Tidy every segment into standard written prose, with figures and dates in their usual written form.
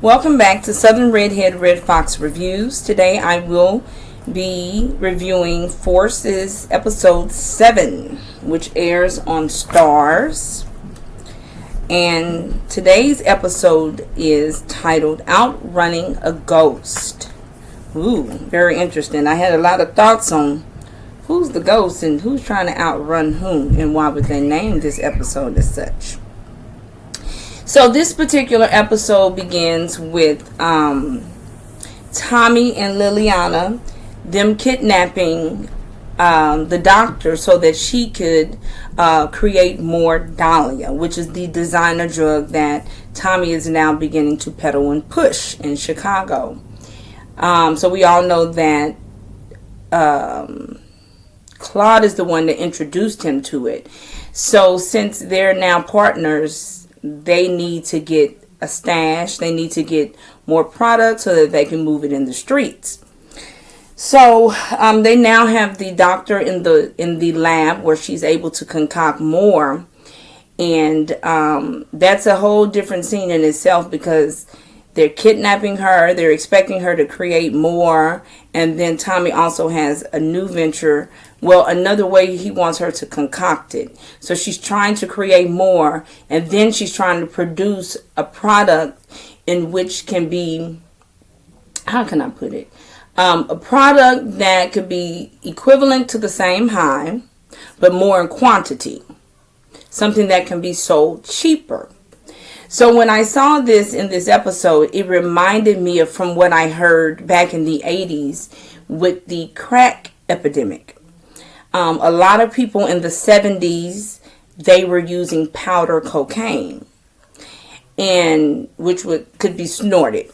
Welcome back to Southern Redhead Redfoxx Reviews. Today I will be reviewing Force's episode 7, which airs on Starz. And today's episode is titled Outrunning a Ghost. Ooh, very interesting. I had a lot of thoughts on who's the ghost and who's trying to outrun whom and why would they name this episode as such. So this particular episode begins with Tommy and Liliana, them kidnapping the doctor so that she could create more Dahlia, which is the designer drug that Tommy is now beginning to peddle and push in Chicago. So we all know that Claude is the one that introduced him to it. So since they're now partners, they need to get a stash. They need to get more product so that they can move it in the streets. So they now have the doctor in the lab where she's able to concoct more. And that's a whole different scene in itself because they're kidnapping her. They're expecting her to create more. And then Tommy also has a new venture. Well, another way he wants her to concoct it. So she's trying to create more. And then she's trying to produce a product in which can be, how can I put it? A product that could be equivalent to the same high, but more in quantity. Something that can be sold cheaper. So when I saw this in this episode, it reminded me of from what I heard back in the 80s with the crack epidemic. A lot of people in the 70s, they were using powder cocaine, and which could be snorted.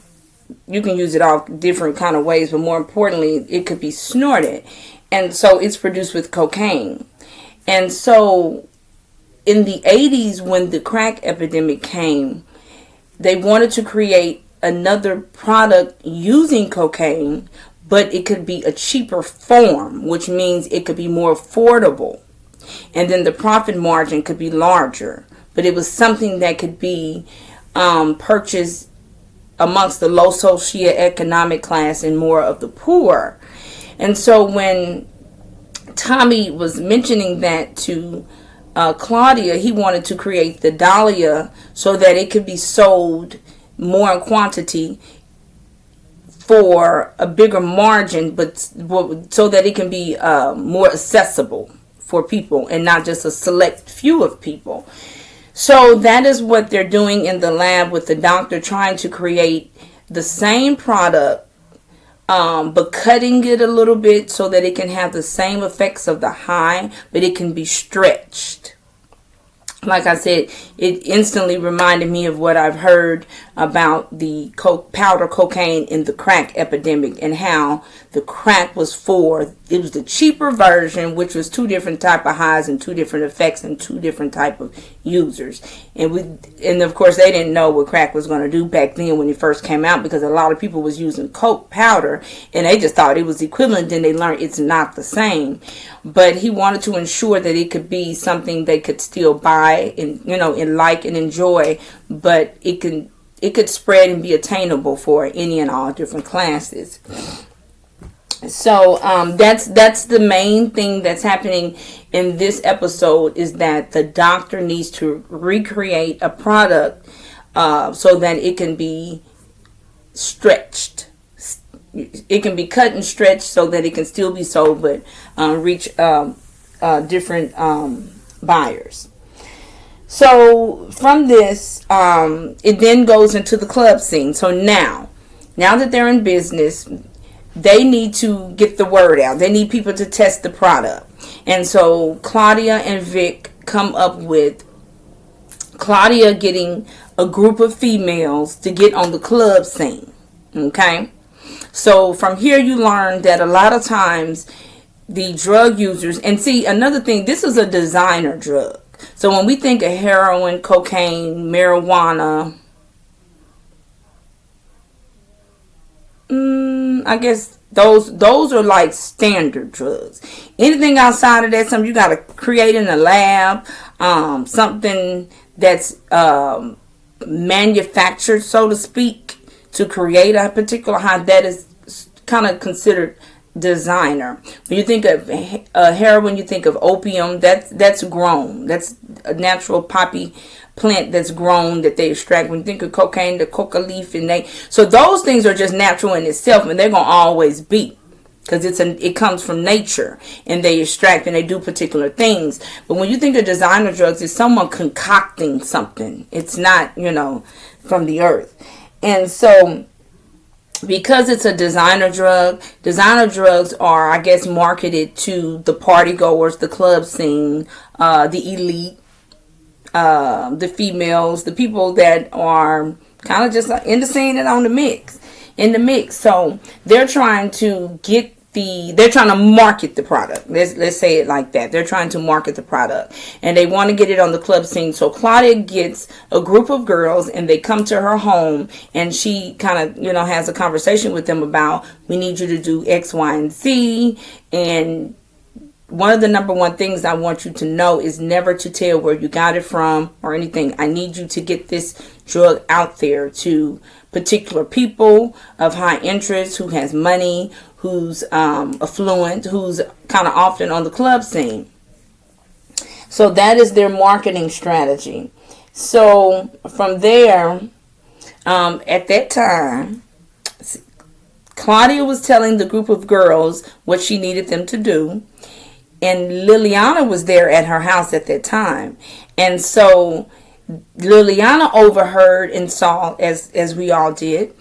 You can use it all different kind of ways, but more importantly, it could be snorted. And so it's produced with cocaine. And so in the 80s, when the crack epidemic came, they wanted to create another product using cocaine, but it could be a cheaper form, which means it could be more affordable. And then the profit margin could be larger. But it was something that could be purchased amongst the low socioeconomic class and more of the poor. And so when Tommy was mentioning that to Claudia, he wanted to create the Dahlia so that it could be sold more in quantity for a bigger margin, but so that it can be more accessible for people and not just a select few of people. So that is what they're doing in the lab with the doctor, trying to create the same product, but cutting it a little bit so that it can have the same effects of the high, but it can be stretched. Like I said, it instantly reminded me of what I've heard about the powder cocaine in the crack epidemic and how the crack was it was the cheaper version, which was two different type of highs and two different effects and two different type of users. And of course they didn't know what crack was going to do back then when it first came out, because a lot of people was using coke powder and they just thought it was equivalent. Then they learned it's not the same. But he wanted to ensure that it could be something they could still buy and and like and enjoy, but it could spread and be attainable for any and all different classes. So that's the main thing that's happening in this episode, is that the doctor needs to recreate a product so that it can be stretched. It can be cut and stretched so that it can still be sold, but reach different buyers. So from this, it then goes into the club scene. So now that they're in business, they need to get the word out. They need people to test the product. And so Claudia and Vic come up with Claudia getting a group of females to get on the club scene. Okay? So from here you learn that a lot of times the drug users, and see, another thing, this is a designer drug. So when we think of heroin, cocaine, marijuana, I guess those are like standard drugs. Anything outside of that, something you got to create in the lab, something that's manufactured, so to speak, to create a particular high, that is kind of considered designer. When you think of heroin, you think of opium. That's grown. That's a natural poppy plant that's grown that they extract. When you think of cocaine, the coca leaf, so those things are just natural in itself, and they're gonna always be, because it comes from nature, and they extract and they do particular things. But when you think of designer drugs, it's someone concocting something. It's not, from the earth. And so, because it's a designer drugs are, I guess, marketed to the party goers, the club scene, the elite, the females, the people that are kind of just in the scene and on the mix, So they're trying to market the product. Let's say it like that. They're trying to market the product, and they want to get it on the club scene. So Claudia gets a group of girls, and they come to her home, and she kind of, has a conversation with them about, we need you to do X, Y, and Z. And one of the number one things I want you to know is never to tell where you got it from or anything. I need you to get this drug out there to particular people of high interest, who has money, who's affluent, who's kind of often on the club scene. So that is their marketing strategy. So from there, at that time, Claudia was telling the group of girls what she needed them to do. And Liliana was there at her house at that time. And so Liliana overheard and saw, as we all did,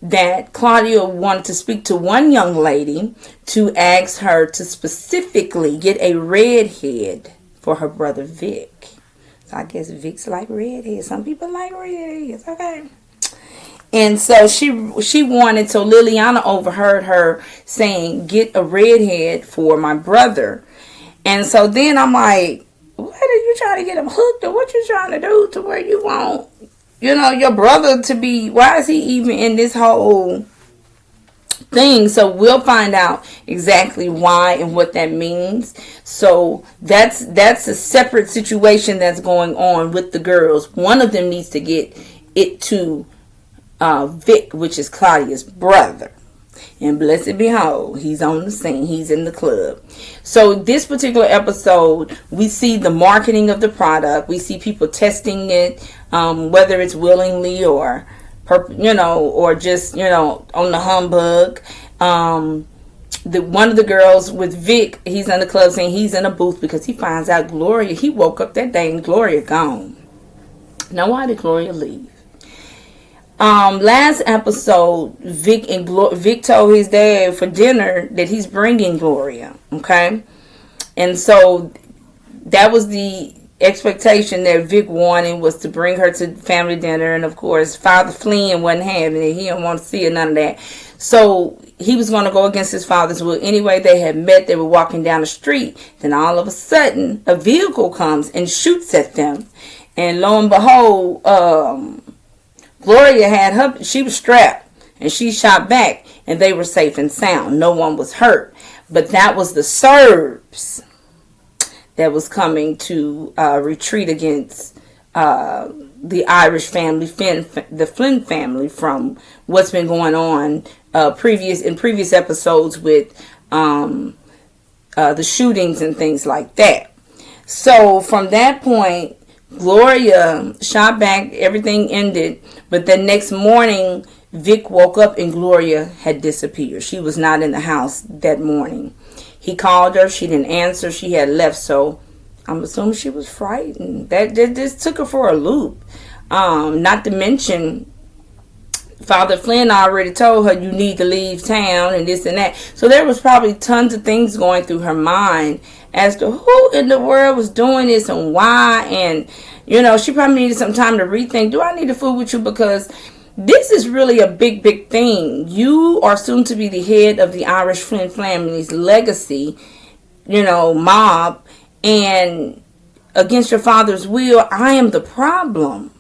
that Claudia wanted to speak to one young lady to ask her to specifically get a redhead for her brother Vic. So I guess Vic's like redheads. Some people like redheads. Okay. And so she wanted, so Liliana overheard her saying, get a redhead for my brother. And so then I'm like, what are you trying to get him hooked, or what you trying to do to where you want, your brother to be, why is he even in this whole thing? So we'll find out exactly why and what that means. So that's a separate situation that's going on with the girls. One of them needs to get it to Vic, which is Claudia's brother. And blessed behold, he's on the scene. He's in the club. So this particular episode, we see the marketing of the product. We see people testing it, whether it's willingly or, or just, on the humbug. One of the girls with Vic, he's in the club scene. He's in a booth because he finds out Gloria. He woke up that day and Gloria gone. Now, why did Gloria leave? Last episode, Vic told his dad for dinner that he's bringing Gloria. Okay, and so that was the expectation that Vic wanted, was to bring her to family dinner. And of course, Father Flynn wasn't having it. He didn't want to see none of that. So he was going to go against his father's will. Anyway, they had met. They were walking down the street. Then all of a sudden, a vehicle comes and shoots at them. And lo and behold, Gloria she was strapped, and she shot back, and they were safe and sound. No one was hurt. But that was the Serbs that was coming to retreat against the Irish family, the Flynn family, from what's been going on in previous episodes with the shootings and things like that. So from that point, Gloria shot back, everything ended, but the next morning, Vic woke up and Gloria had disappeared. She was not in the house that morning. He called her, she didn't answer, she had left, so I'm assuming she was frightened. That just took her for a loop. Not to mention, Father Flynn already told her, you need to leave town and this and that. So there was probably tons of things going through her mind as to who in the world was doing this and why. And, she probably needed some time to rethink. Do I need to fool with you? Because this is really a big, big thing. You are soon to be the head of the Irish Flynn family's legacy, mob. And against your father's will, I am the problem.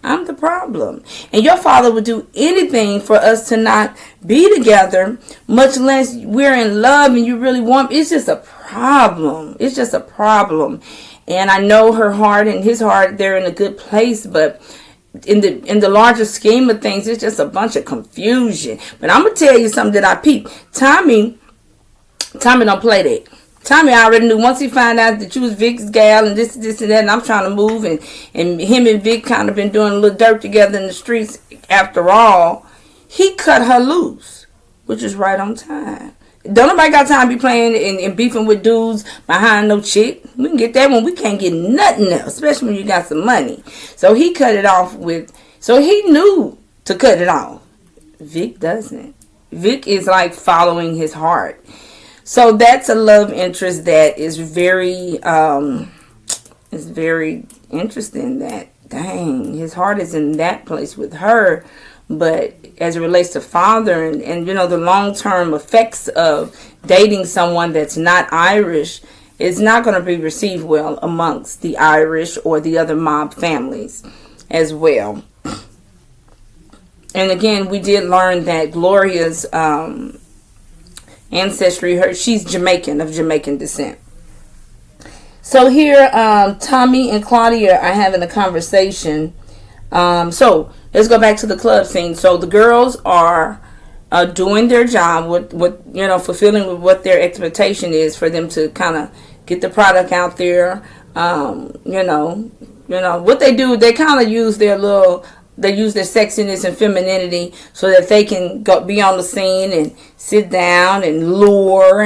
I'm the problem. And your father would do anything for us to not be together, much less we're in love and you really want. It's just a problem. It's just a problem. And I know her heart and his heart, they're in a good place, but in the larger scheme of things, it's just a bunch of confusion. But I'm gonna tell you something that I peeped. Tommy don't play that. Tommy already knew once he found out that you was Vic's gal and this and that, and I'm trying to move, and him and Vic kind of been doing a little dirt together in the streets. After all, he cut her loose, which is right on time. Don't nobody got time to be playing and beefing with dudes behind no chick. We can get that when we can't get nothing else, especially when you got some money. So he cut it off so he knew to cut it off. Vic doesn't. Vic is like following his heart. So that's a love interest that is very interesting. That, dang, his heart is in that place with her. But as it relates to father and the long-term effects of dating someone that's not Irish, is not going to be received well amongst the Irish or the other mob families as well. And again, we did learn that Gloria's ancestry, she's Jamaican, of Jamaican descent. So here, Tommy and Claudia are having a conversation. So let's go back to the club scene. So the girls are doing their job, fulfilling with what their expectation is for them to kind of get the product out there. What they do, they kind of use their sexiness and femininity so that they can be on the scene and sit down and lure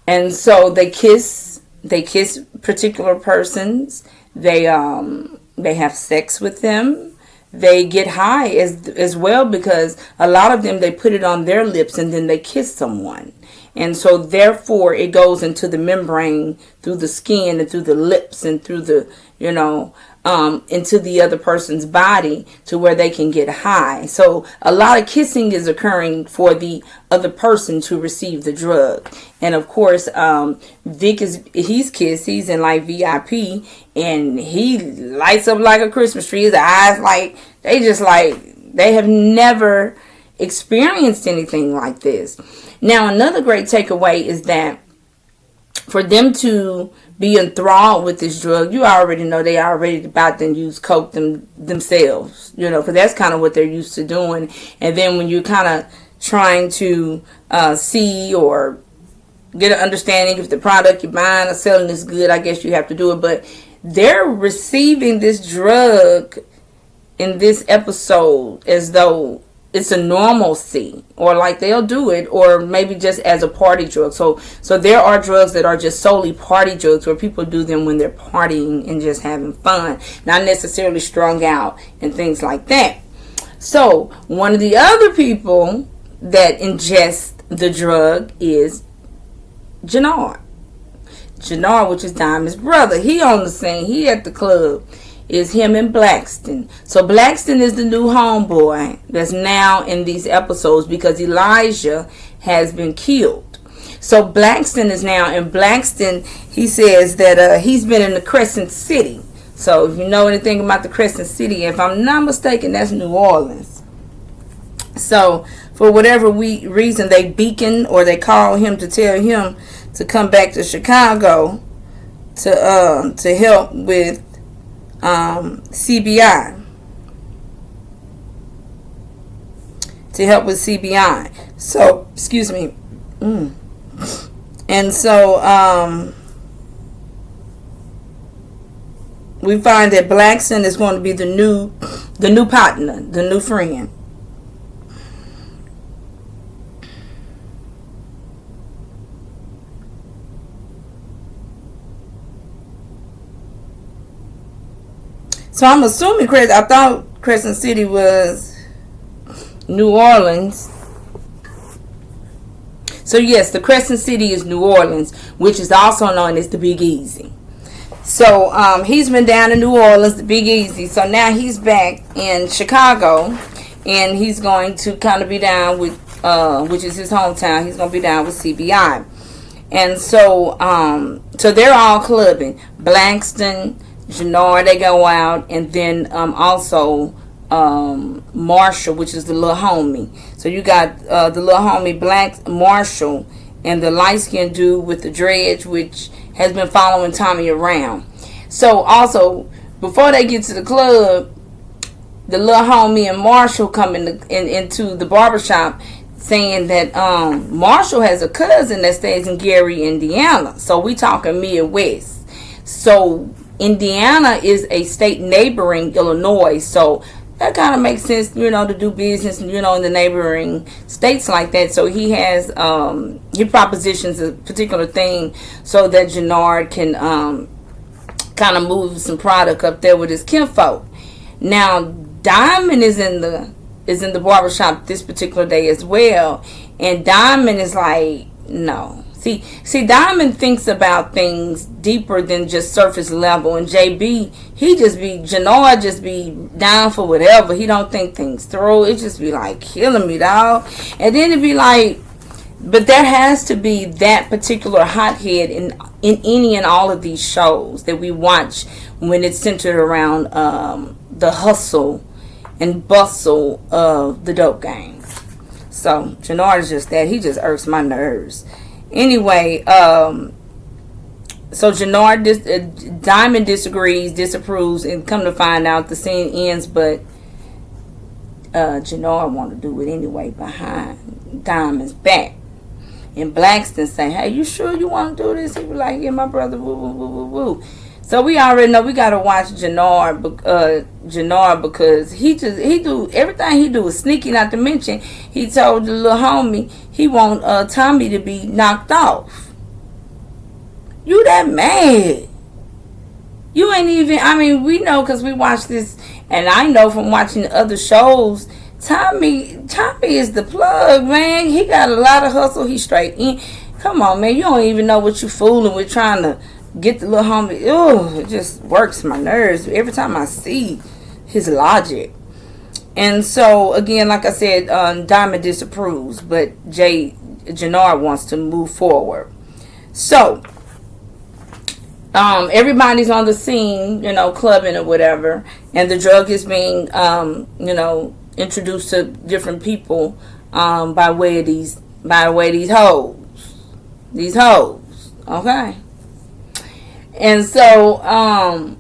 and so they kiss particular persons. They have sex with them. They get high as well, because a lot of them, they put it on their lips and then they kiss someone. And so therefore it goes into the membrane through the skin and through the lips and through the, into the other person's body to where they can get high. So a lot of kissing is occurring for the other person to receive the drug. And of course, Vic he's kissed. He's in like VIP, and he lights up like a Christmas tree. His eyes they have never experienced anything like this. Now, another great takeaway is that for them to be enthralled with this drug, you already know they already about to use coke themselves, because that's kind of what they're used to doing. And then when you're kind of trying to see or get an understanding if the product you're buying or selling is good, I guess you have to do it. But they're receiving this drug in this episode as though it's a normalcy, or like they'll do it, or maybe just as a party drug. So there are drugs that are just solely party drugs, where people do them when they're partying and just having fun, not necessarily strung out and things like that. So one of the other people that ingest the drug is Jannard, which is Diamond's brother. He on the scene. He at the club. Is him and Blackston. So Blackston is the new homeboy that's now in these episodes, because Elijah has been killed. So Blackston is now, and Blackston, he says that he's been in the Crescent City. So if you know anything about the Crescent City, if I'm not mistaken, that's New Orleans. So for whatever reason, they beacon or they call him to tell him to come back to Chicago to help with CBI. So, excuse me. And so, we find that Blackson is going to be the new partner, the new friend. So I'm assuming I thought Crescent City was New Orleans. So yes, the Crescent City is New Orleans, which is also known as the Big Easy. So he's been down in New Orleans, the Big Easy. So now he's back in Chicago, and he's going to kind of be down with, which is his hometown. He's going to be down with CBI. And so they're all clubbing. Blackston, Jannard, they go out, and then also Marshall, which is the little homie. So you got the little homie Marshall, and the light-skinned dude with the dreads, which has been following Tommy around. So also before they get to the club, the little homie and Marshall come into the barbershop saying that Marshall has a cousin that stays in Gary, Indiana. So we talking Midwest. So Indiana is a state neighboring Illinois. So that kind of makes sense, to do business, in the neighboring states like that. So he has, he propositions a particular thing so that Jannard can kind of move some product up there with his kinfolk. Now, Diamond is in the barbershop this particular day as well, and Diamond is like, no. See, Diamond thinks about things deeper than just surface level, and JB, Jannard just be down for whatever. He don't think things through. It just be like killing me, dog. And then it be like, but there has to be that particular hothead in any and all of these shows that we watch when it's centered around the hustle and bustle of the dope game. So Jannard is just that. He just irks my nerves. Anyway, so Jannard, Diamond disagrees, disapproves, and come to find out the scene ends, but Jannard want to do it anyway behind Diamond's back. And Blackston say, hey, you sure you want to do this? He was like, yeah, my brother, woo, woo, woo, woo, woo. So we already know we got to watch Jannard because he do everything he do is sneaky. Not to mention, he told the little homie he want Tommy to be knocked off. You that mad? You ain't even. I mean, we know because we watch this, and I know from watching other shows. Tommy is the plug, man. He got a lot of hustle. He straight in. Come on, man. You don't even know what you fooling with trying to get the little homie. Oh, it just works my nerves every time I see his logic. And so again, like I said, Diamond disapproves, but Jannard wants to move forward. So everybody's on the scene, clubbing or whatever, and the drug is being introduced to different people by way of these hoes. Okay. And so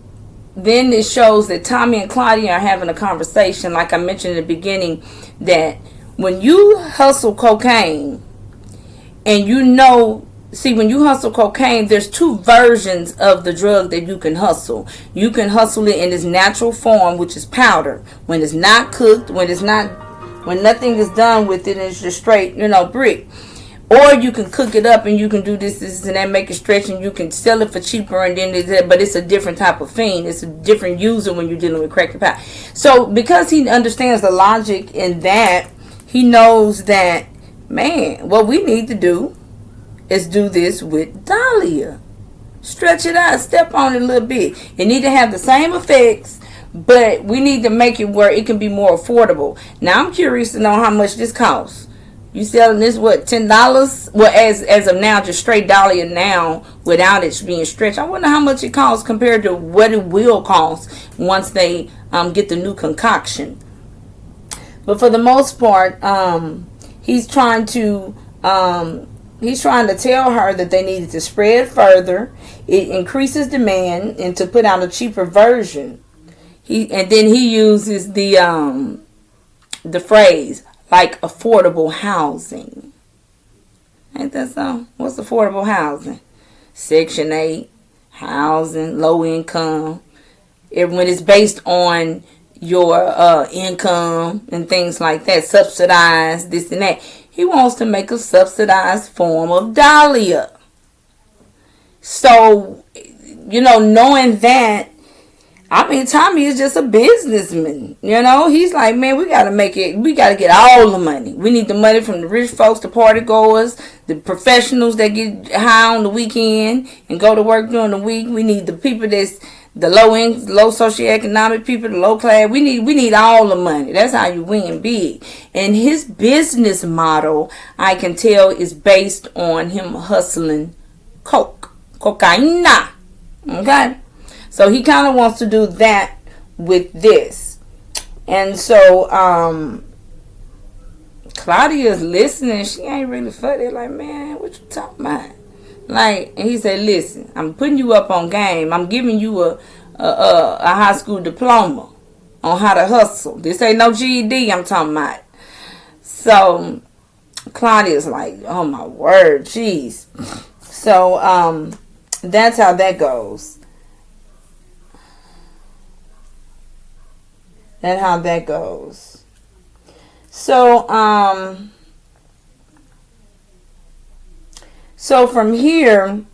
then it shows that Tommy and Claudia are having a conversation, like I mentioned in the beginning, that when you hustle cocaine, and when you hustle cocaine, there's two versions of the drug that you can hustle. You can hustle it in its natural form, which is powder, when it's not cooked, when nothing is done with it, and it's just straight, brick. Or you can cook it up and you can do this and that, make it stretch, and you can sell it for cheaper, and then but it's a different type of fiend. It's a different user when you're dealing with crack and powder. So because he understands the logic in that, he knows that, man, what we need to do is do this with Dahlia. Stretch it out, step on it a little bit. It need to have the same effects, but we need to make it where it can be more affordable. Now I'm curious to know how much this costs. You selling this, what, $10? Well, as of now, just straight Dahlia now, without it being stretched. I wonder how much it costs compared to what it will cost once they get the new concoction. But for the most part, he's trying to tell her that they needed to spread further. It increases demand, and to put out a cheaper version. And then he uses the phrase, like affordable housing. Ain't that so? What's affordable housing? Section 8 housing, low income. When it's based on your income and things like that, subsidized, this and that. He wants to make a subsidized form of Dahlia. So, knowing that, I mean, Tommy is just a businessman. He's like, man, we got to make it. We got to get all the money. We need the money from the rich folks, the party goers, the professionals that get high on the weekend and go to work during the week. We need the people that's the low socioeconomic people, the low class. We need all the money. That's how you win big. And his business model, I can tell, is based on him hustling cocaine. Okay. So he kind of wants to do that with this. And so Claudia's listening. She ain't really funny. Like, man, what you talking about? Like, and he said, listen, I'm putting you up on game. I'm giving you a high school diploma on how to hustle. This ain't no GED I'm talking about. So Claudia's like, oh my word, jeez. So that's how that goes. That's how that goes. So from here,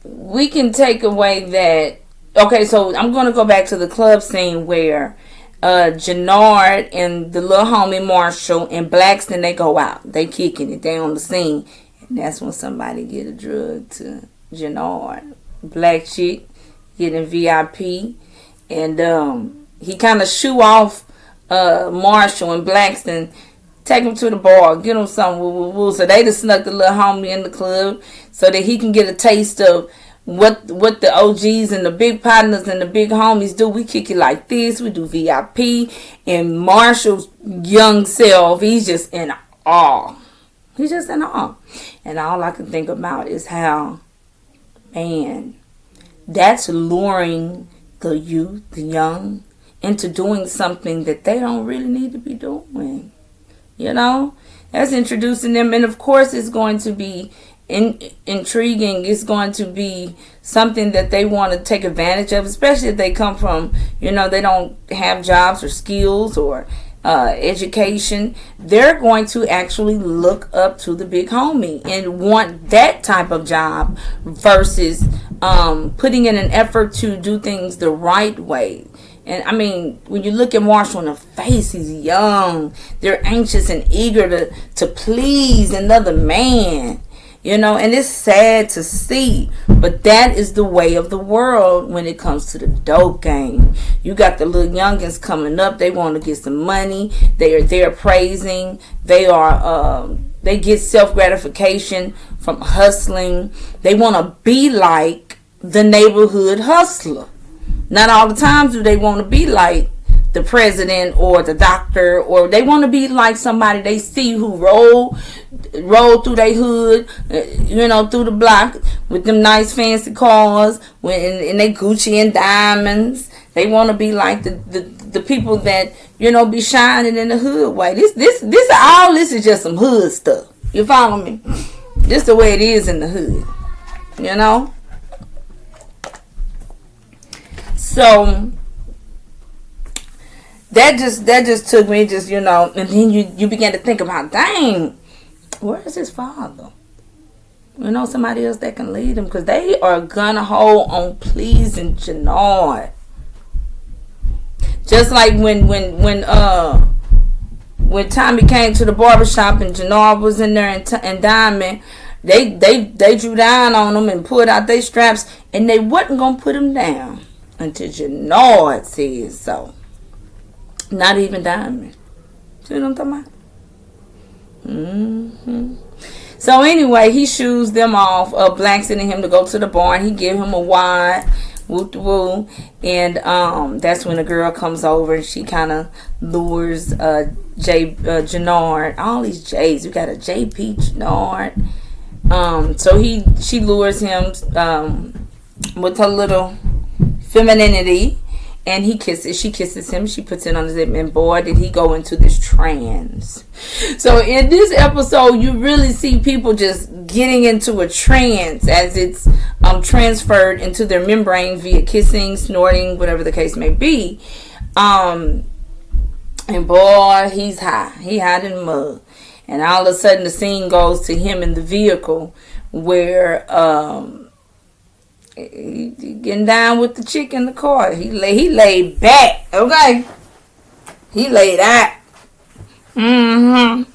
we can take away that. Okay, so I'm going to go back to the club scene where Jannard and the little homie Marshall and Blackston, they go out. They kicking it. They on the scene. And that's when somebody get a drug to Jannard. Black chick getting VIP. And he kind of shoo off Marshall and Blackston. Take him to the bar. Get him something. So they just snuck the little homie in the club so that he can get a taste of what the OGs and the big partners and the big homies do. We kick it like this. We do VIP. And Marshall's young self, he's just in awe. He's just in awe. And all I can think about is how, man, that's luring the youth, the young, into doing something that they don't really need to be doing. You know? That's introducing them. And of course it's going to be intriguing. It's going to be something that they want to take advantage of, especially if they come from, they don't have jobs or skills or education. They're going to actually look up to the big homie and want that type of job versus putting in an effort to do things the right way. And I mean, when you look at Marshall in the face, he's young. They're anxious and eager to please another man. And it's sad to see, but that is the way of the world when it comes to the dope game. You got the little youngins coming up. They want to get some money. They're praising. They get self-gratification from hustling. They want to be like the neighborhood hustler. Not all the times do they want to be like the president or the doctor, or they want to be like somebody they see who roll through their hood, through the block with them nice fancy cars, and they Gucci and diamonds. They want to be like the people that be shining in the hood way. This all this is just some hood stuff. You follow me? This the way it is in the hood. So that just took me and then you began to think about, dang, where is his father? Somebody else that can lead him, because they are gonna hold on pleasing Jannard. Just like when Tommy came to the barbershop and Jannard was in there and Diamond, they drew down on him and pulled out their straps, and they wasn't gonna put him down until Jannard said so. Not even Diamond. See what I'm talking about? Mm-hmm. So anyway, he shoos them off. Blackston and him to go to the barn. He give him a wide woo, and that's when the girl comes over and she kind of lures Jannard. All these J's. We got a JP Jannard. So she lures him with her little femininity. And she kisses him, she puts it on his lip, and boy, did he go into this trance. So in this episode, you really see people just getting into a trance as it's transferred into their membrane via kissing, snorting, whatever the case may be. And boy, he's high. He hot in mud. And all of a sudden, the scene goes to him in the vehicle where he getting down with the chick in the car. He laid back, okay? He laid out. Mm-hmm.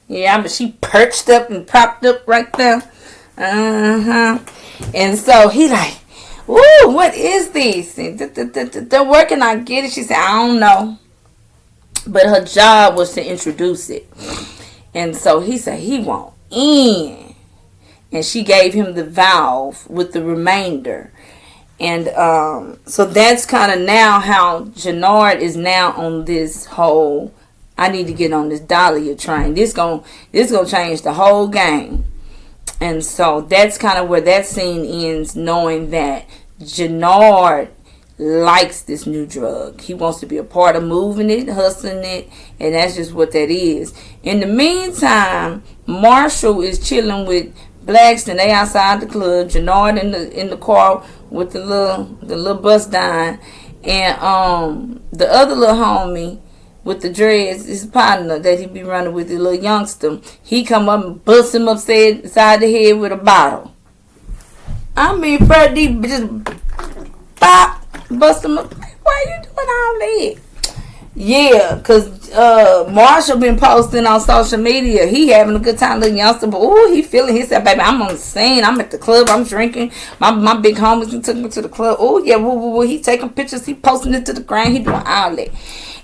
Yeah, but she perched up and propped up right there. Uh-huh. And so he like, ooh, what is this? They're working on get it. She said, I don't know. But her job was to introduce it. And so he said he want in. And she gave him the valve with the remainder. And so that's kind of now how Jannard is now on this whole, I need to get on this Dahlia train. This gonna change the whole game. And so that's kind of where that scene ends, knowing that Jannard likes this new drug. He wants to be a part of moving it, hustling it, and that's just what that is. In the meantime, Marshall is chilling with Blackston. They outside the club. Jannard in the car with the little bus down, and the other little homie with the dreads, his partner that he be running with, the little youngster. He come up and bust him upside the head with a bottle. I mean, Freddie just pop, bust him up. Why you doing all that? Yeah, because Marshall been posting on social media. He having a good time, little youngster. But, ooh, he feeling himself, baby. I'm on the scene. I'm at the club. I'm drinking. My big homies took me to the club. Oh, yeah, woo, woo, woo. He taking pictures. He posting it to the ground. He doing all that.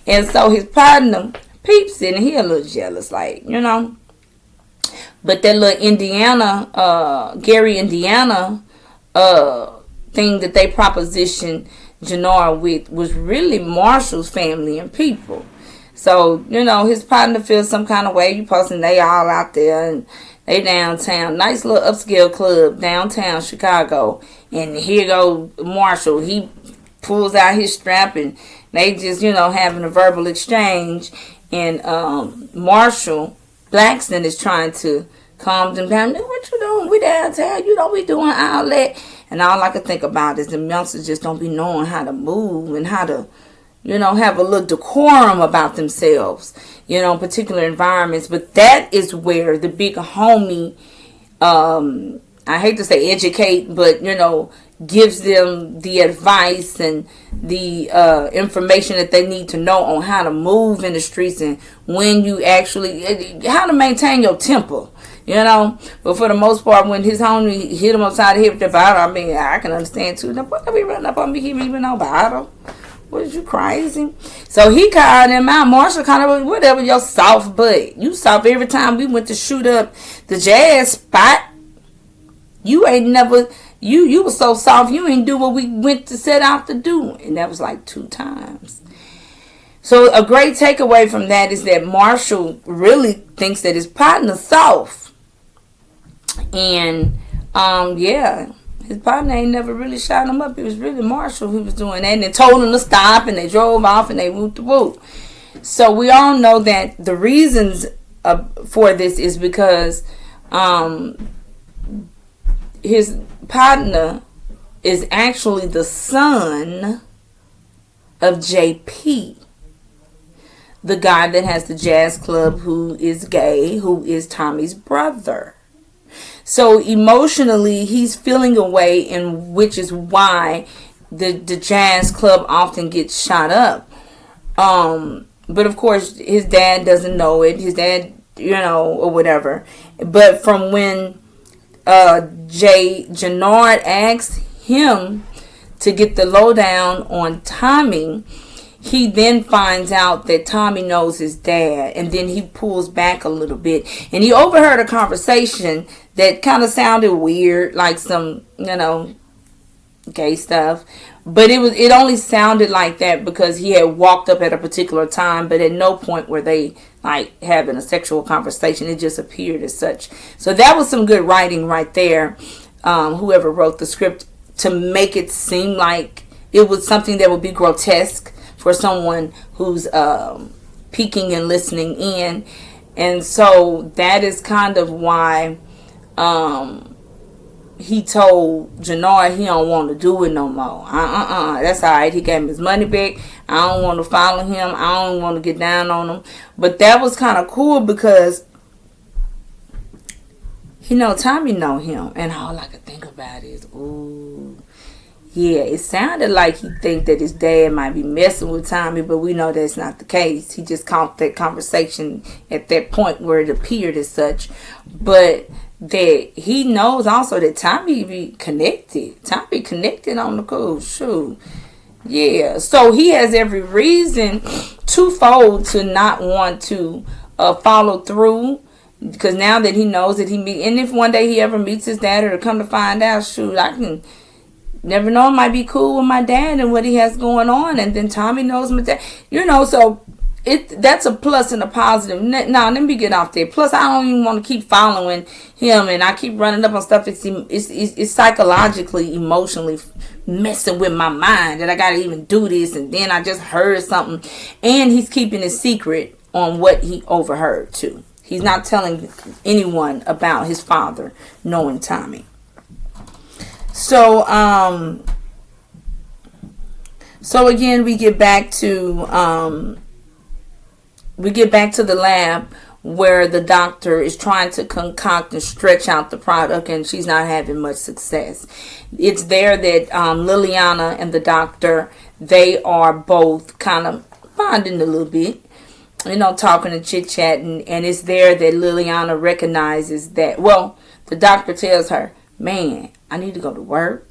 And so his partner peeps it, and he a little jealous, like, you know. But that little Gary, Indiana thing that they propositioned Jannard with was really Marshall's family and people. So, you know, his partner feels some kind of way. You posting they all out there and they downtown. Nice little upscale club downtown Chicago. And here go Marshall. He pulls out his strap and they just, you know, having a verbal exchange. And Marshall Blackston is trying to calm them down. What you doing? We downtown. You don't be doing all that. And all I can think about is the youngsters just don't be knowing how to move and how to, you know, have a little decorum about themselves, you know, in particular environments. But that is where the big homie, I hate to say educate, but, you know, gives them the advice and the information that they need to know on how to move in the streets and when you actually, how to maintain your temper. You know, but for the most part, when his homie hit him upside the head with the bottle, I mean, I can understand too. Now, what be running up on me? He even no bottle. What, is you crazy? So he called him out. Marshall kind of, whatever, your soft butt. You soft every time we went to shoot up the jazz spot. You ain't never, you was so soft, you ain't do what we went to set out to do. And that was like 2 times. So a great takeaway from that is that Marshall really thinks that his partner's soft. And, yeah, his partner ain't never really shot him up. It was really Marshall who was doing that. And they told him to stop, and they drove off, and they whooped the whoop. So we all know that the reasons for this is because his partner is actually the son of JP, the guy that has the jazz club, who is gay, who is Tommy's brother. So emotionally, he's feeling a way, and which is why the jazz club often gets shot up. But of course, his dad doesn't know it. His dad, you know, or whatever. But from when Jannard asked him to get the lowdown on Tommy, he then finds out that Tommy knows his dad, and then he pulls back a little bit, and he overheard a conversation that kind of sounded weird, like some, you know, gay stuff. But it only sounded like that because he had walked up at a particular time, but at no point were they like having a sexual conversation. It just appeared as such. So that was some good writing right there. Whoever wrote the script, to make it seem like it was something that would be grotesque for someone who's peeking and listening in. And so that is kind of why he told Jannard he don't want to do it no more. That's all right. He gave him his money back. I don't want to follow him. I don't want to get down on him. But that was kind of cool because Tommy know him. And all I could think about is, ooh, yeah, it sounded like he think that his dad might be messing with Tommy, but we know that's not the case. He just caught that conversation at that point where it appeared as such. But that he knows also that Tommy be connected. Tommy connected on the cool shoot. Yeah, so he has every reason twofold to not want to follow through, because now that he knows that and if one day he ever meets his dad, or to come to find out, shoot, I can never know, it might be cool with my dad and what he has going on, and then Tommy knows my dad, so that's a plus and a positive. Now let me get off there. Plus, I don't even want to keep following him, and I keep running up on stuff. It's psychologically, emotionally messing with my mind that I gotta even do this, and then I just heard something, and he's keeping a secret on what he overheard too. He's not telling anyone about his father knowing Tommy. So again, we get back to the lab where the doctor is trying to concoct and stretch out the product, and she's not having much success. It's there that Liliana and the doctor, they are both kind of bonding a little bit, talking and chit-chatting, and it's there that Liliana recognizes that, well, the doctor tells her, man, I need to go to work.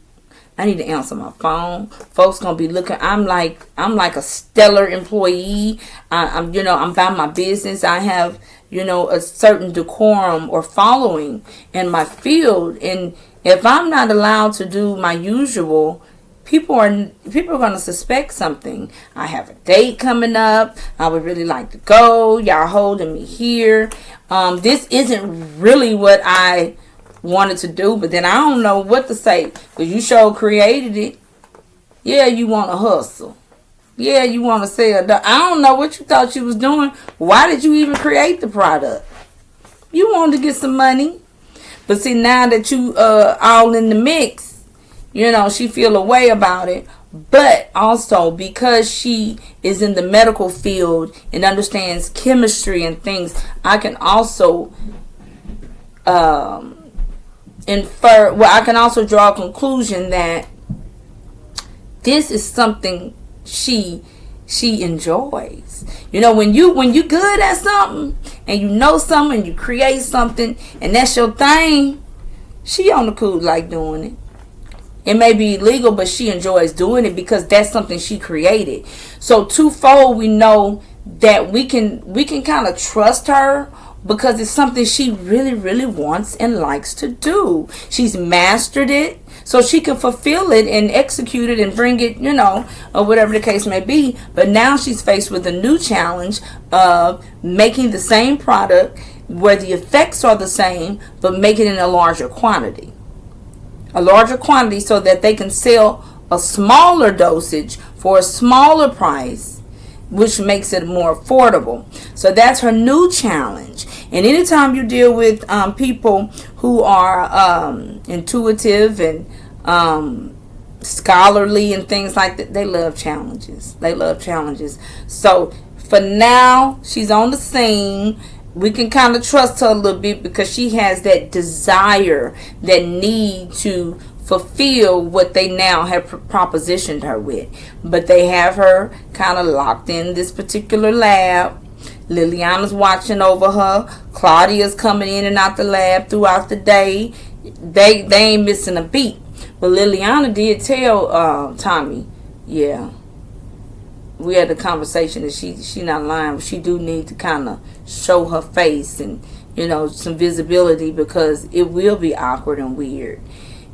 I need to answer my phone. Folks gonna be looking. I'm like a stellar employee. I'm by my business. I have a certain decorum or following in my field, and if I'm not allowed to do my usual, people are gonna suspect something. I have a date coming up. I would really like to go. Y'all holding me here. This isn't really what I wanted to do, but then I don't know what to say, because you sure created it. Yeah, you want to hustle. Yeah, you want to sell. I don't know what you thought you was doing. Why did you even create the product? You wanted to get some money. But see, now that you all in the mix, she feel a way about it. But also, because she is in the medical field and understands chemistry and things, I can also I can also draw a conclusion that this is something she enjoys. When you good at something and you know something and you create something and that's your thing, she on the cool like doing it. It may be illegal, but she enjoys doing it because that's something she created. So twofold, we know that we can kind of trust her, because it's something she really, really wants and likes to do. She's mastered it, so she can fulfill it and execute it and bring it, or whatever the case may be. But now she's faced with a new challenge of making the same product where the effects are the same, but make it in a larger quantity. A larger quantity so that they can sell a smaller dosage for a smaller price, which makes it more affordable. So that's her new challenge. And anytime you deal with people who are intuitive and scholarly and things like that, they love challenges. So for now, she's on the scene. We can kind of trust her a little bit because she has that desire, that need to fulfill what they now have propositioned her with. But they have her kind of locked in this particular lab. Liliana's watching over her. Claudia's coming in and out the lab throughout the day. They ain't missing a beat. But Liliana did tell Tommy, yeah, we had a conversation that she not lying, but she do need to kind of show her face and some visibility, because it will be awkward and weird.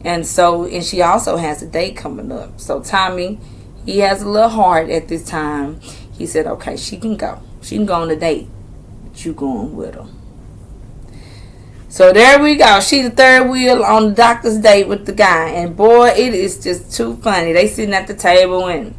And she also has a date coming up. So Tommy, he has a little heart at this time. He said, okay, she can go. She can go on a date, but you going with her. So there we go. She the third wheel on the doctor's date with the guy. And boy, it is just too funny. They sitting at the table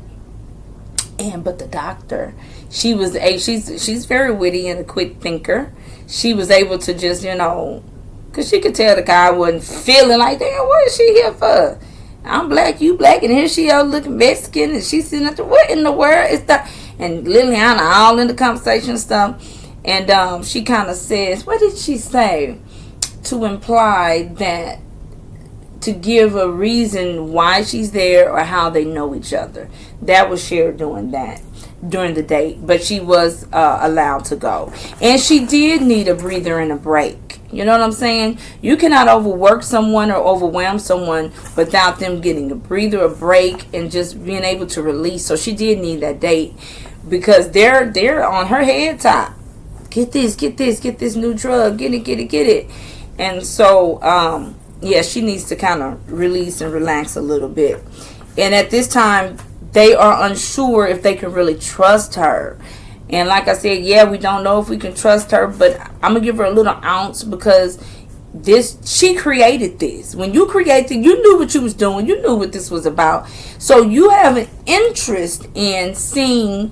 but the doctor, she's very witty and a quick thinker. She was able to just, because she could tell the guy wasn't feeling like, damn, what is she here for? I'm black, you black, and here she is looking Mexican, and she's sitting at the, what in the world is that? And Liliana all in the conversation and stuff. And she kind of says, what did she say? To imply that, to give a reason why she's there or how they know each other. That was shared during the date. But she was allowed to go. And she did need a breather and a break. You know what I'm saying? You cannot overwork someone or overwhelm someone without them getting a breather, a break, and just being able to release. So she did need that date, because they're on her head top. Get this new drug. Get it. And so, she needs to kind of release and relax a little bit. And at this time, they are unsure if they can really trust her. And like I said, yeah, we don't know if we can trust her, but I'm gonna give her a little ounce because she created this. When you created, you knew what you was doing. You knew what this was about. So you have an interest in seeing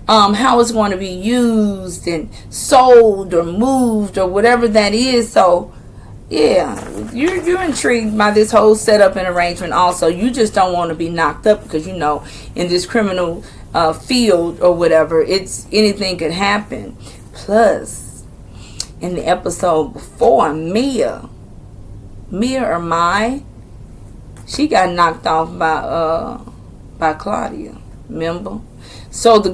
how it's going to be used and sold or moved or whatever that is. So yeah, you're intrigued by this whole setup and arrangement. Also, you just don't want to be knocked up because in this criminal field or whatever, anything could happen. Plus, in the episode before, Mia or Mai, she got knocked off by Claudia. Remember? So the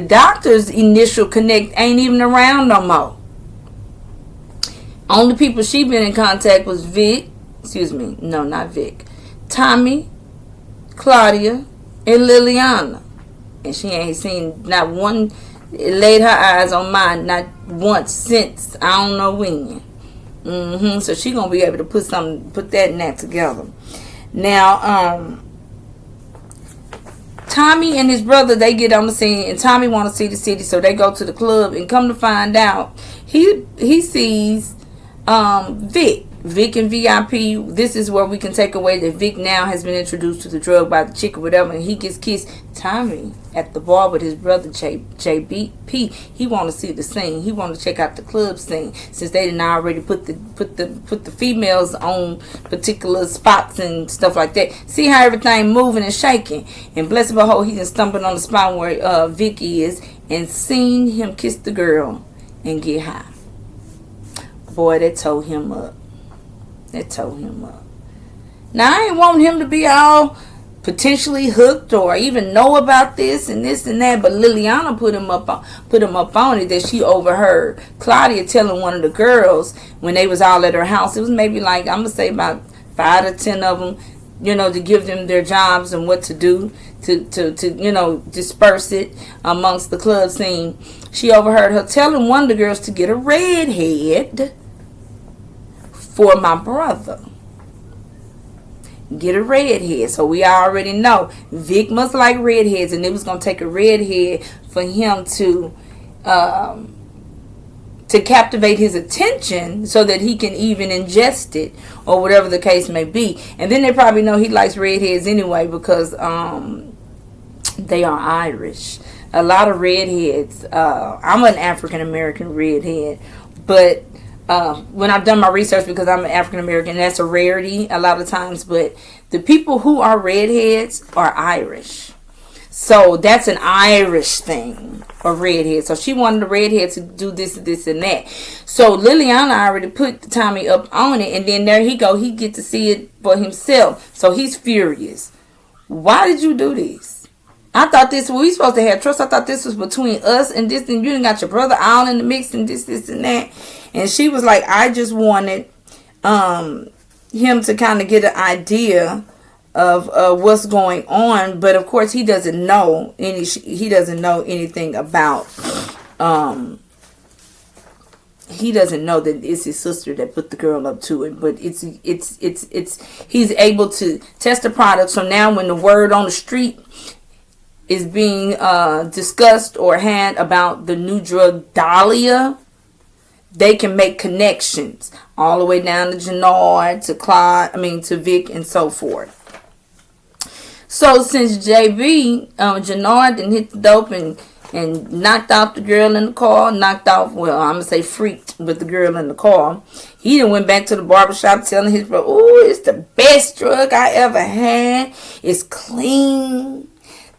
doctor's initial connect ain't even around no more. Only people she been in contact was not Vic, Tommy, Claudia, and Liliana. And she ain't seen not one, laid her eyes on mine not once since I don't know when. So she gonna be able to put that and that together. Now, Tommy and his brother, they get on the scene, and Tommy want to see the city, so they go to the club, and come to find out, he sees Vic and VIP. This is where we can take away that Vic now has been introduced to the drug by the chick or whatever, and he gets kissed. Tommy at the bar with his brother JBP. He want to see the scene. He want to check out the club scene since they didn't already put the females on particular spots and stuff like that. See how everything moving and shaking. And bless behold, he just stumbled on the spot where Vic is and seen him kiss the girl and get high. Boy, that tore him up. Now, I ain't want him to be all potentially hooked or even know about this and that, but Liliana put him up on it, that she overheard Claudia telling one of the girls when they was all at her house. It was maybe like, I'm gonna say about 5 to 10 of them, to give them their jobs and what to do to disperse it amongst the club scene. She overheard her telling one of the girls to get a redhead for my brother. Get a redhead. So we already know Vic must like redheads, and it was going to take a redhead for him to captivate his attention so that he can even ingest it or whatever the case may be. And then they probably know he likes redheads anyway because they are Irish. A lot of redheads. I'm an African American redhead, but when I've done my research, because I'm an African American, that's a rarity a lot of times, but the people who are redheads are Irish. So that's an Irish thing, a redhead. So she wanted the redhead to do this, and that. So Liliana already put Tommy up on it, and then there he go. He get to see it for himself. So he's furious. Why did you do this? I thought we supposed to have trust. I thought this was between us and this, and you done got your brother all in the mix and this and that. And she was like, I just wanted him to kind of get an idea of what's going on, but of course he doesn't know anything about. He doesn't know that it's his sister that put the girl up to it, but he's able to test the product. So now when the word on the street is being discussed or had about the new drug Dahlia, they can make connections all the way down to Jannard, to Vic, and so forth. So since Jannard done hit the dope and knocked off the girl in the car, freaked with the girl in the car, he done went back to the barbershop telling his brother, "Ooh, it's the best drug I ever had. It's clean.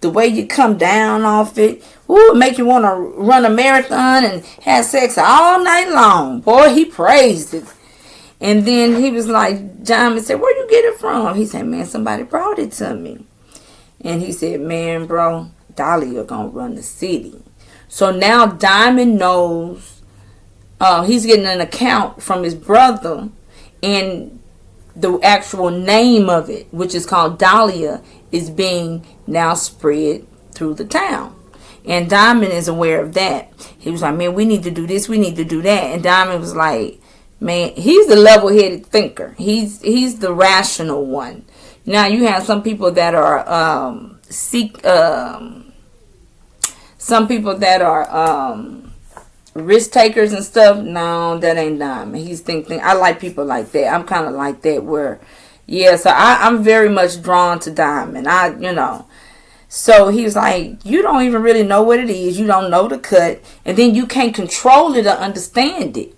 The way you come down off it, ooh, it make you want to run a marathon and have sex all night long." Boy, he praised it. And then he was like, Diamond said, "Where you get it from?" He said, "Man, somebody brought it to me." And he said, "Man, bro, Dahlia gonna run the city." So now Diamond knows, he's getting an account from his brother, and the actual name of it, which is called Dahlia, is being now spread through the town. And Diamond is aware of that. He was like, "Man, we need to do this, we need to do that." And Diamond was like, man, he's the level-headed thinker. He's the rational one. Now you have some people that are some people that are risk takers and stuff, no, that ain't Diamond. He's thinking, I like people like that. I'm kind of like that where, yeah, so I'm very much drawn to Diamond. So he was like, you don't even really know what it is. You don't know the cut. And then you can't control it or understand it.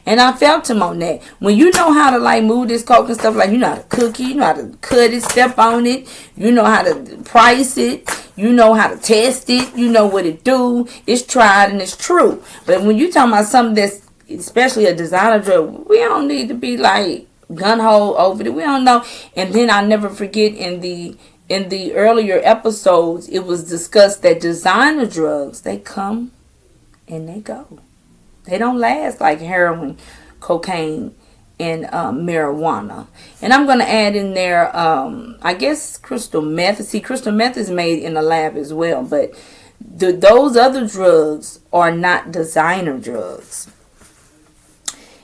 And I felt him on that. When you know how to like move this coke and stuff, like you know how to cook it, you know how to cut it, step on it, you know how to price it, you know how to test it, you know what it do. It's tried and it's true. But when you talking about something that's especially a designer drug, we don't need to be like gun-ho over it. We don't know. And then I'll never forget in the earlier episodes, it was discussed that designer drugs, they come and they go. They don't last like heroin, cocaine, and marijuana. And I'm going to add in there, I guess, crystal meth. See, crystal meth is made in a lab as well. But those other drugs are not designer drugs.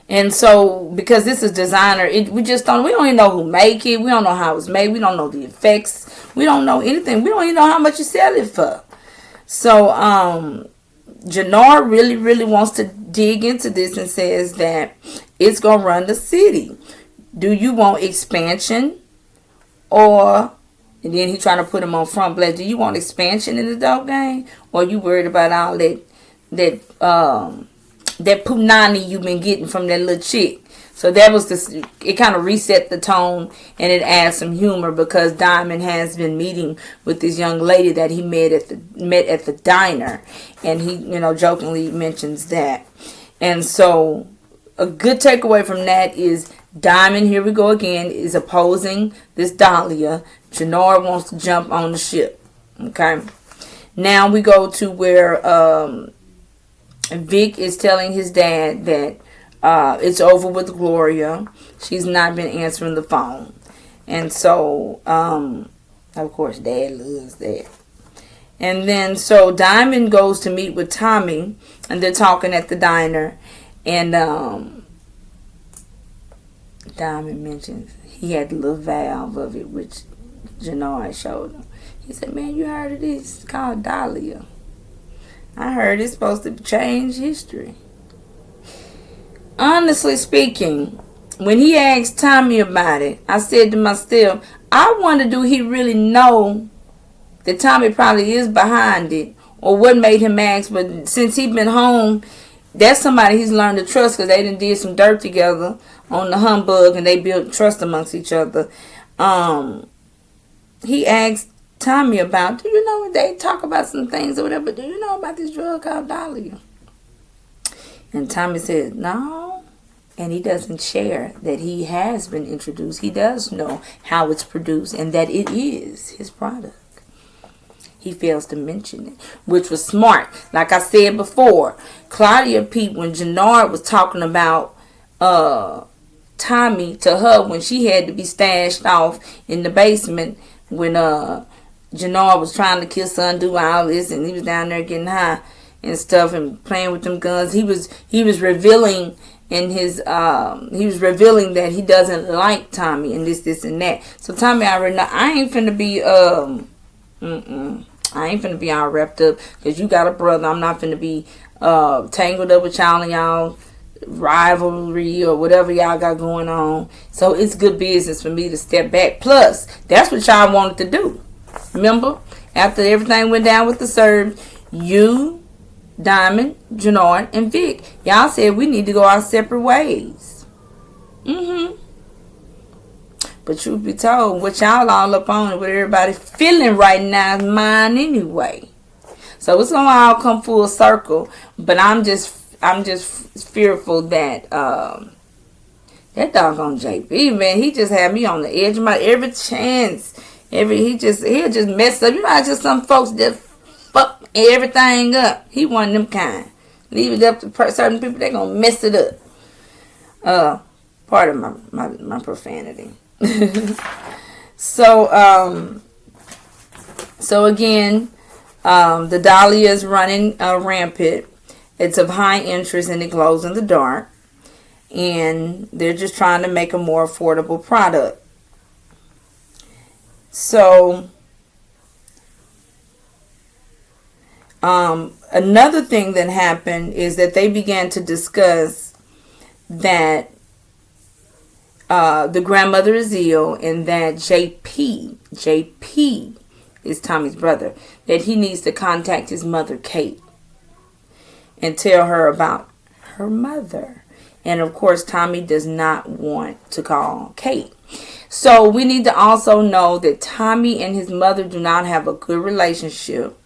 And so, because this is designer, we don't even know who make it. We don't know how it's made. We don't know the effects. We don't know anything. We don't even know how much you sell it for. So, Jannard really, really wants to dig into this and says that it's going to run the city. Do you want expansion? And then he trying to put him on front blast. Do you want expansion in the dope game? Or you worried about all that punani you've been getting from that little chick? So that was it kind of reset the tone, and it adds some humor because Diamond has been meeting with this young lady that he met at the diner, and he, jokingly mentions that. And so a good takeaway from that is Diamond, here we go again, is opposing this Dahlia. Jannard wants to jump on the ship. Okay. Now we go to where Vic is telling his dad that it's over with Gloria. She's not been answering the phone. And so, of course, Dad loves that. And then, so Diamond goes to meet with Tommy, and they're talking at the diner. And Diamond mentions he had the little valve of it, which Jannard showed him. He said, man, you heard of this? It's called Dahlia. I heard it's supposed to change history. Honestly speaking, when he asked Tommy about it, I said to myself, I wonder, do he really know that Tommy probably is behind it? Or what made him ask? But since he's been home, that's somebody he's learned to trust because they done did some dirt together on the humbug and they built trust amongst each other. He asked Tommy about, do you know, they talk about some things or whatever, do you know about this drug called Dahlia? And Tommy said, no. And he doesn't share that he has been introduced. He does know how it's produced and that it is his product. He fails to mention it, which was smart. Like I said before, Claudia peeped when Jannard was talking about Tommy to her when she had to be stashed off in the basement when Jannard was trying to kiss her and do all this, and he was down there getting high and stuff and playing with them guns. He was revealing in his revealing that he doesn't like Tommy and this and that. So Tommy already know I ain't finna be all wrapped up because you got a brother. I'm not finna be tangled up with y'all and y'all rivalry or whatever y'all got going on. So it's good business for me to step back. Plus, that's what y'all wanted to do. Remember? After everything went down with the Serbs, you, Diamond, Jannard, and Vic, y'all said we need to go our separate ways. But truth be told, what y'all all up on and what everybody feeling right now is mine anyway. So it's gonna all come full circle. But I'm just fearful that that doggone JB, man, he just had me on the edge of my every chance. He'll just mess up. You know how just some folks just fuck everything up. He one of them kind. Leave it up to certain people, they gonna mess it up. Part of my profanity. So again, the Dahlia is running rampant. It's of high interest and it glows in the dark. And they're just trying to make a more affordable product. So Another thing that happened is that they began to discuss that the grandmother is ill, and that JP is Tommy's brother, that he needs to contact his mother, Kate, and tell her about her mother. And of course, Tommy does not want to call Kate. So we need to also know that Tommy and his mother do not have a good relationship.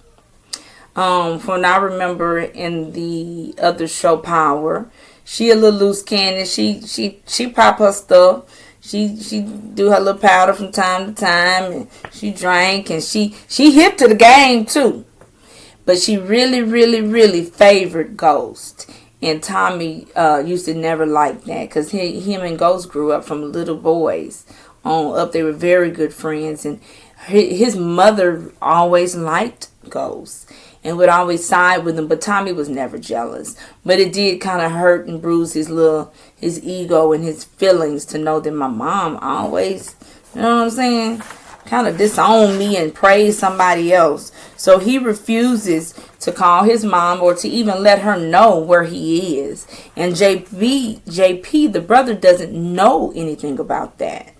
From what I remember in the other show, Power, she a little loose cannon. She pop her stuff. She do her little powder from time to time, and she drank, and she hip to the game too. But she really favored Ghost. And Tommy used to never like that, because him and Ghost grew up from little boys on up. They were very good friends, and his mother always liked Ghost and would always side with him, but Tommy was never jealous. But it did kind of hurt and bruise his ego and his feelings to know that my mom always, you know what I'm saying, kind of disowned me and praised somebody else. So he refuses to call his mom or to even let her know where he is. And JP, the brother, doesn't know anything about that.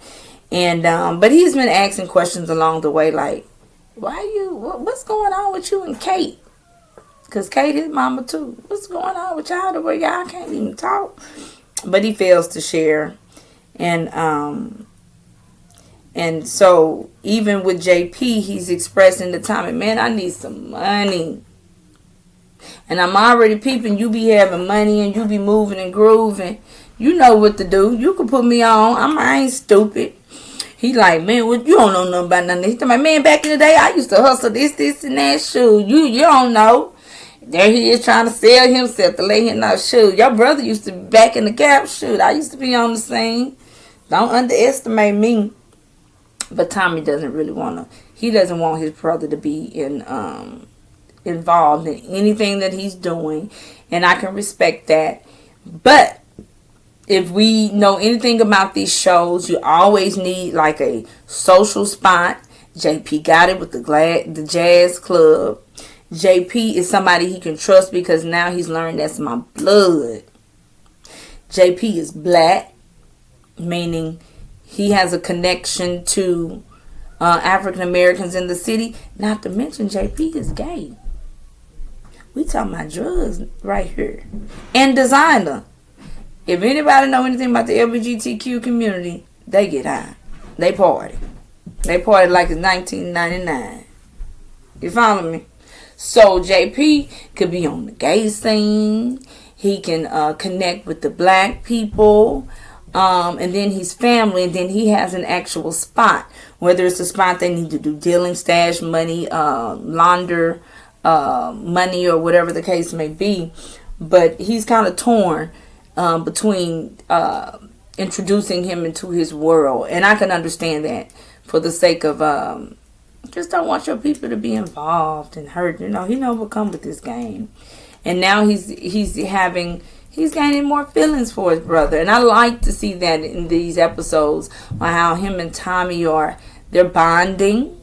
And but he's been asking questions along the way, like, what's going on with you and Kate? Because Kate is mama too. What's going on with y'all to where y'all can't even talk? But he fails to share. And so even with JP, he's expressing to Tommy, man, I need some money. And I'm already peeping, you be having money and you be moving and grooving. You know what to do. You can put me on. I ain't stupid. He like, man, what, you don't know nothing about none of this. He's like, man, back in the day, I used to hustle this, and that. Shoe. You don't know. There he is trying to sell himself to lay him out. Shoe. Your brother used to be back in the Gap. Shoot, I used to be on the scene. Don't underestimate me. But Tommy doesn't really want to. He doesn't want his brother to be involved in anything that he's doing. And I can respect that. But if we know anything about these shows, you always need like a social spot. JP got it with the jazz club. JP is somebody he can trust because now he's learned that's my blood. JP is black, meaning he has a connection to African Americans in the city. Not to mention JP is gay. We talking about drugs right here. And designer. If anybody know anything about the LGBTQ community, they get high. They party. They party like it's 1999. You follow me? So JP could be on the gay scene. He can connect with the black people. And then he's family. And then he has an actual spot. Whether it's a spot they need to do dealing, stash money, launder money, or whatever the case may be. But he's kind of torn between introducing him into his world. And I can understand that for the sake of just don't want your people to be involved and hurt. You know, he know what come with this game. And now he's gaining more feelings for his brother. And I like to see that in these episodes, how him and Tommy they're bonding.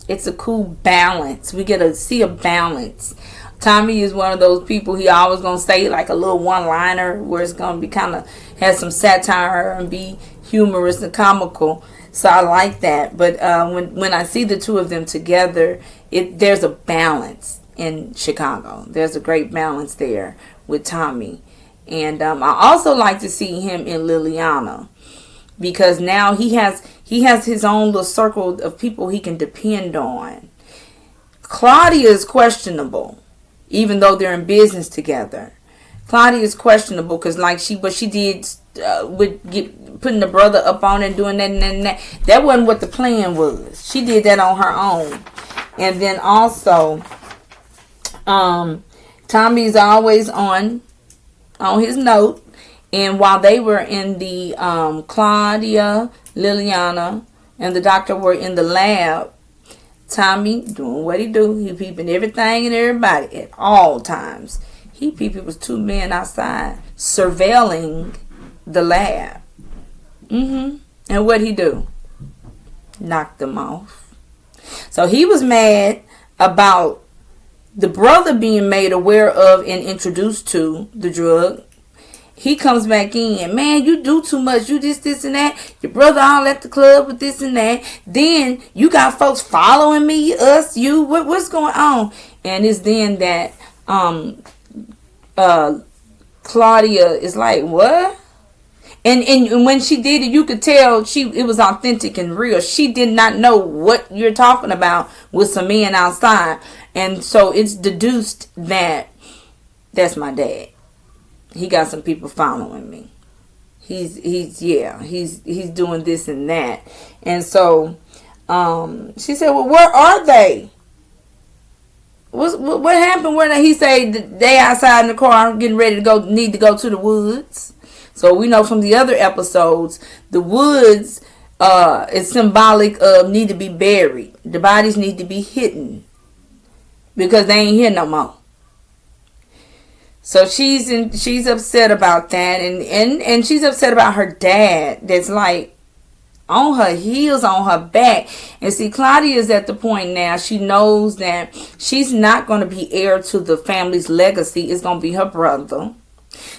It's a cool balance. We get to see a balance. Tommy is one of those people, he always going to say like a little one-liner where it's going to be kind of, has some satire and be humorous and comical. So I like that. But when I see the two of them together, there's a balance in Chicago. There's a great balance there with Tommy. And I also like to see him in Liliana, because now he has his own little circle of people he can depend on. Claudia is questionable, even though they're in business together. Claudia is questionable because like what she did with putting the brother up on and doing that and that. That wasn't what the plan was. She did that on her own. And then also, Tommy's always on his note. And while they were in the Claudia, Liliana, and the doctor were in the lab, Tommy doing what he do. He peeping everything and everybody at all times. He peeped. It was two men outside surveilling the lab. And what he do? Knocked them off. So he was mad about the brother being made aware of and introduced to the drug, he comes back in. Man, you do too much. You this, and that. Your brother all at the club with this and that. Then you got folks following me, us, you. What's going on? And it's then that Claudia is like, what? And when she did it, you could tell it was authentic and real. She did not know what you're talking about with some men outside. And so it's deduced that that's my dad. He got some people following me. He's doing this and that. And so she said, well, where are they? What happened? Where he said they outside in the car getting ready to need to go to the woods. So we know from the other episodes, the woods is symbolic of need to be buried. The bodies need to be hidden because they ain't here no more. So she's upset about that, and she's upset about her dad that's like on her heels, on her back. And see, Claudia is at the point now, she knows that she's not going to be heir to the family's legacy. It's going to be her brother.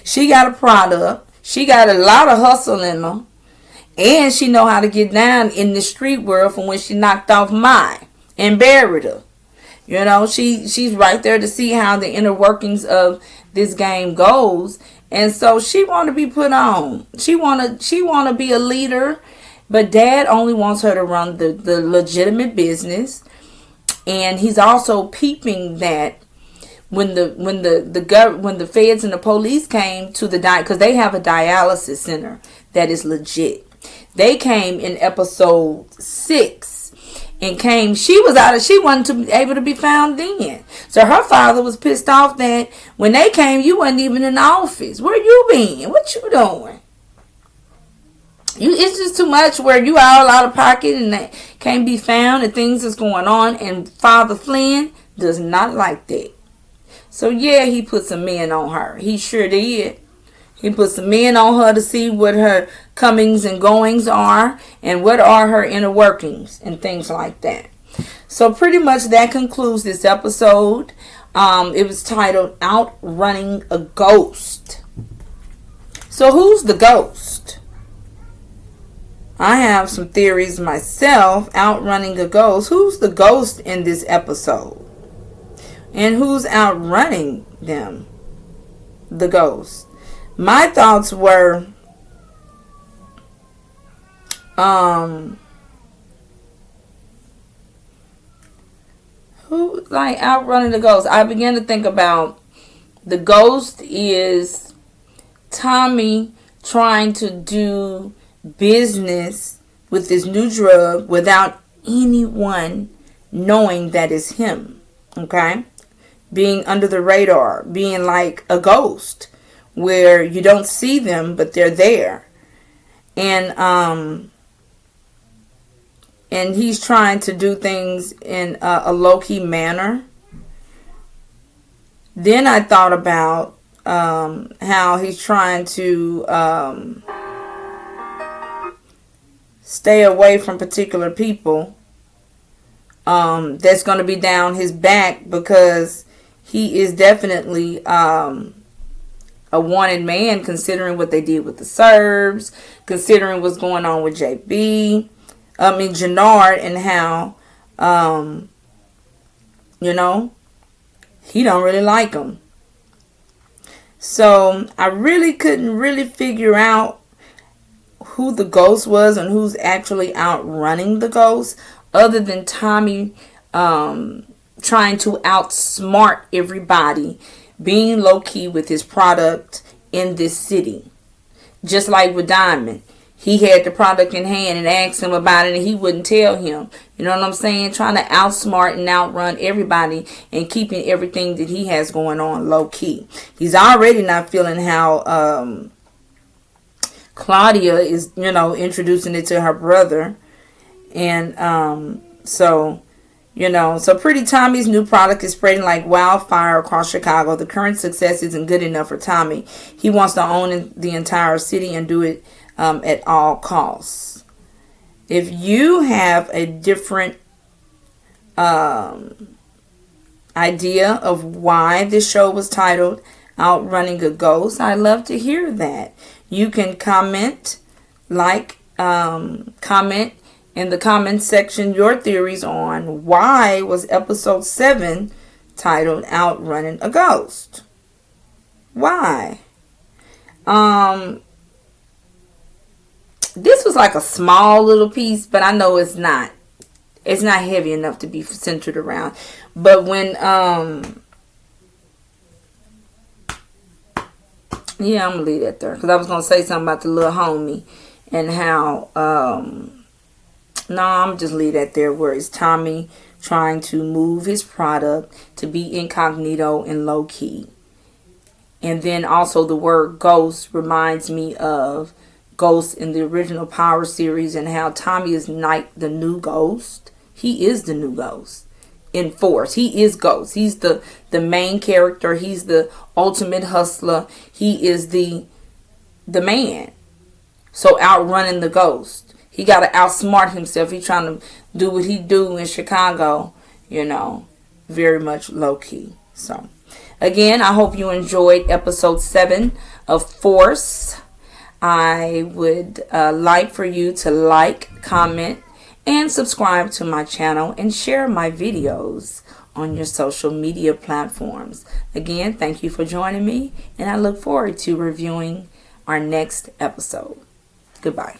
She got a product. She got a lot of hustle in her. And she know how to get down in the street world from when she knocked off Mai and buried her. You know, she's right there to see how the inner workings of this game goes. And so she want to be put on. She want to be a leader. But dad only wants her to run the legitimate business. And he's also peeping that when the feds and the police came to because they have a dialysis center that is legit. They came in episode 6 and came. She wasn't able to be found then. So her father was pissed off that when they came, you wasn't even in the office. Where you been? What you doing? It's just too much where you all out of pocket and they can't be found and things is going on. And Father Flynn does not like that. So yeah, he put some men on her. He sure did. He put some men on her to see what her comings and goings are and what are her inner workings and things like that. So pretty much that concludes this episode. It was titled Outrunning a Ghost. So who's the ghost? I have some theories myself. Outrunning a ghost. Who's the ghost in this episode? And who's outrunning them? The ghost. My thoughts were who like outrunning the ghost? I began to think about the ghost is Tommy trying to do business with this new drug without anyone knowing that it's him. Okay? Being under the radar, being like a ghost where you don't see them but they're there. And he's trying to do things in a low-key manner. Then I thought about how he's trying to stay away from particular people that's going to be down his back because he is definitely a wanted man, considering what they did with the Serbs, considering what's going on with Jannard, and how, he don't really like him. So I really couldn't really figure out who the ghost was and who's actually outrunning the ghost, other than Tommy trying to outsmart everybody, being low-key with his product in this city. Just like with Diamond. He had the product in hand and asked him about it and he wouldn't tell him. You know what I'm saying? Trying to outsmart and outrun everybody and keeping everything that he has going on low-key. He's already not feeling how Claudia is, introducing it to her brother. And so Pretty Tommy's new product is spreading like wildfire across Chicago. The current success isn't good enough for Tommy. He wants to own the entire city and do it at all costs. If you have a different idea of why this show was titled Outrunning a Ghost, I'd love to hear that. You can comment in the comment section your theories on why was episode 7 titled Outrunning a Ghost. Why? This was like a small little piece, but I know it's not. It's not heavy enough to be centered around. But when, yeah, I'm going to leave that there. Because I was going to say something about the little homie. And how, no, I'm just leave that there where it's Tommy trying to move his product to be incognito and low key. And then also the word ghost reminds me of Ghost in the original Power series and how Tommy is not the new Ghost. He is the new Ghost in Force. He is Ghost. He's the main character. He's the ultimate hustler. He is the man. So outrunning the Ghost. He got to outsmart himself. He's trying to do what he do in Chicago, very much low key. So again, I hope you enjoyed episode 7 of Force. I would like for you to like, comment, and subscribe to my channel and share my videos on your social media platforms. Again, thank you for joining me, and I look forward to reviewing our next episode. Goodbye.